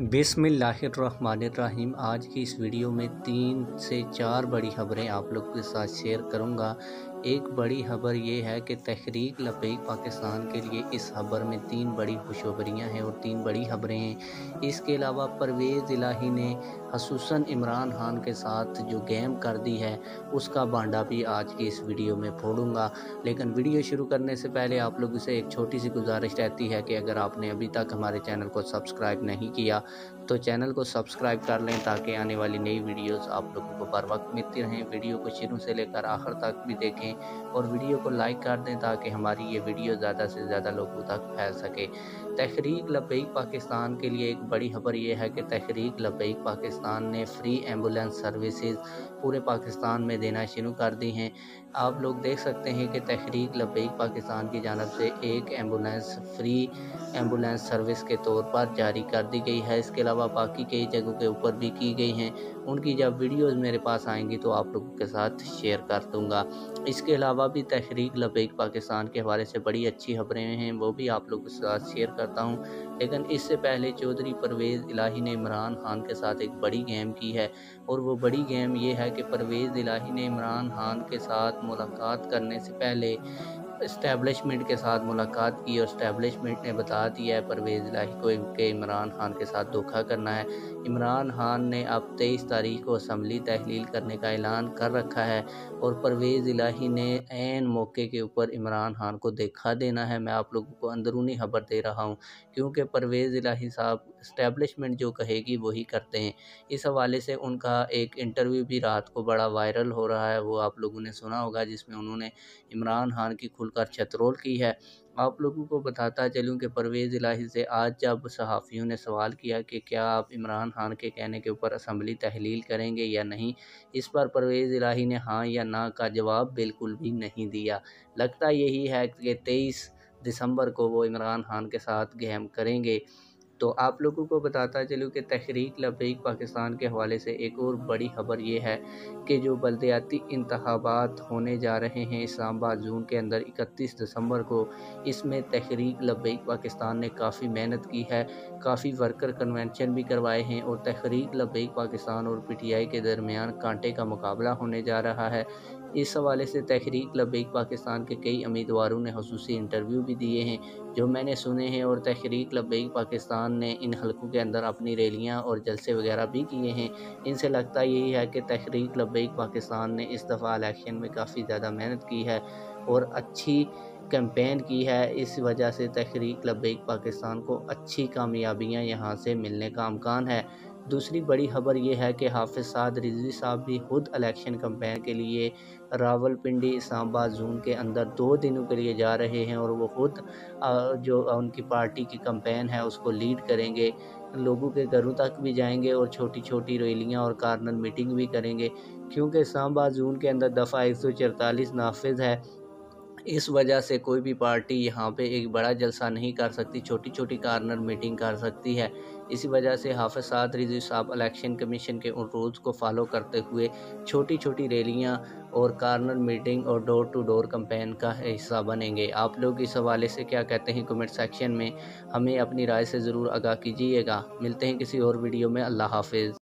बिस्मिल्लाहिर्रहमानिर्रहीम। आज की इस वीडियो में 3 से 4 बड़ी खबरें आप लोगों के साथ शेयर करूंगा। एक बड़ी खबर ये है कि तहरीक लबैक पाकिस्तान के लिए इस खबर में 3 बड़ी खुशखबरियां हैं और 3 बड़ी खबरें हैं। इसके अलावा परवेज़ इलाही ने खसूसन इमरान खान के साथ जो गेम कर दी है उसका भांडा भी आज की इस वीडियो में फोड़ूंगा। लेकिन वीडियो शुरू करने से पहले आप लोगों से एक छोटी सी गुजारिश रहती है कि अगर आपने अभी तक हमारे चैनल को सब्सक्राइब नहीं किया तो चैनल को सब्सक्राइब कर लें ताकि आने वाली नई वीडियोस आप लोगों को बर वक्त मिलती रहें। वीडियो को शुरू से लेकर आखिर तक भी देखें और वीडियो को लाइक कर दें ताकि हमारी ये वीडियो ज़्यादा से ज़्यादा लोगों तक फैल सके। तहरीक लबैक पाकिस्तान के लिए एक बड़ी खबर ये है कि तहरीक लबैक पाकिस्तान ने फ्री एम्बुलेंस सर्विसेज पूरे पाकिस्तान में देना शुरू कर दी हैं। आप लोग देख सकते हैं कि तहरीक लबैक पाकिस्तान की जानब से एक एम्बुलेंस फ्री एम्बुलेंस सर्विस के तौर पर जारी कर दी गई है। इसके अलावा बाकी कई जगहों के ऊपर भी की गई हैं। उनकी जब वीडियोस मेरे पास आएंगी तो आप लोगों के साथ शेयर कर दूंगा। इसके अलावा भी तहरीक लबैक पाकिस्तान के हवाले से बड़ी अच्छी खबरें हैं, वो भी आप लोगों के साथ शेयर करता हूं। लेकिन इससे पहले चौधरी परवेज़ इलाही ने इमरान खान के साथ एक बड़ी गेम की है और वो बड़ी गेम ये है कि परवेज़ इलाही ने इमरान खान के साथ मुलाकात करने से पहले इस्टेब्लिशमेंट के साथ मुलाकात की और इस्टेब्लिशमेंट ने बता दिया है परवेज़ इलाही को कि इमरान खान के साथ धोखा करना है। इमरान खान ने अब 23 तारीख को असम्बली तहलील करने का ऐलान कर रखा है और परवेज़ इलाही ने ऐन मौके के ऊपर इमरान खान को देखा देना है। मैं आप लोगों को अंदरूनी खबर दे रहा हूं क्योंकि परवेज़ इलाही साहब इस्टेब्लिशमेंट जो कहेगी वही करते हैं। इस हवाले से उनका एक इंटरव्यू भी रात को बड़ा वायरल हो रहा है, वो आप लोगों ने सुना होगा, जिसमें उन्होंने इमरान खान की खुलकर चतरोल की है। आप लोगों को बताता चलूं कि परवेज़ इलाही से आज जब सहाफ़ियों ने सवाल किया कि क्या आप इमरान खान के कहने के ऊपर असम्बली तहलील करेंगे या नहीं, इस पर परवेज़ इलाही ने हाँ या ना का जवाब बिल्कुल भी नहीं दिया। लगता यही है कि 23 दिसंबर को वो इमरान खान के साथ गेम करेंगे। तो आप लोगों को बताता चलूँ कि तहरीक लबैक पाकिस्तान के हवाले से एक और बड़ी खबर ये है कि जो बल्दियाती इंतखाबात होने जा रहे हैं इस्लामाबाद ज़ोन के अंदर 31 दिसंबर को, इसमें तहरीक लबैक पाकिस्तान ने काफ़ी मेहनत की है, काफ़ी वर्कर कन्वेंशन भी करवाए हैं और तहरीक लबैक पाकिस्तान और पीटीआई के दरमियान कांटे का मुकाबला होने जा रहा है। इस हवाले से तहरीक लबैक पाकिस्तान के कई उम्मीदवारों ने ख़ुसूसी इंटरव्यू भी दिए हैं जो मैंने सुने हैं और तहरीक लबैक पाकिस्तान ने इन हलकों के अंदर अपनी रैलियां और जलसे वगैरह भी किए हैं। इनसे लगता यही है कि तहरीक लबैक पाकिस्तान ने इस दफ़ा इलेक्शन में काफ़ी ज़्यादा मेहनत की है और अच्छी कैंपेन की है। इस वजह से तहरीक लबैक पाकिस्तान को अच्छी कामयाबियां यहां से मिलने का अमकान है। दूसरी बड़ी खबर यह है कि हाफिज़ साद रिजवी साहब भी खुद इलेक्शन कैंपेन के लिए रावलपिंडी इस्लामाबाद ज़ोन के अंदर 2 दिनों के लिए जा रहे हैं और वो खुद जो उनकी पार्टी की कैंपेन है उसको लीड करेंगे, लोगों के घरों तक भी जाएंगे और छोटी छोटी रैलियां और कार्नर मीटिंग भी करेंगे क्योंकि इस्लामाबाद ज़ोन के अंदर दफ़ा 144 नाफिज है। इस वजह से कोई भी पार्टी यहाँ पे एक बड़ा जलसा नहीं कर सकती, छोटी छोटी कार्नर मीटिंग कर सकती है। इसी वजह से हाफिज़ साद रिजवी साहब इलेक्शन कमीशन के उन रूल्स को फॉलो करते हुए छोटी छोटी रैलियाँ और कार्नर मीटिंग और डोर टू डोर कैंपेन का हिस्सा बनेंगे। आप लोग इस हवाले से क्या कहते हैं कमेंट सेक्शन में हमें अपनी राय से ज़रूर आगाह कीजिएगा। मिलते हैं किसी और वीडियो में। अल्लाह हाफिज़।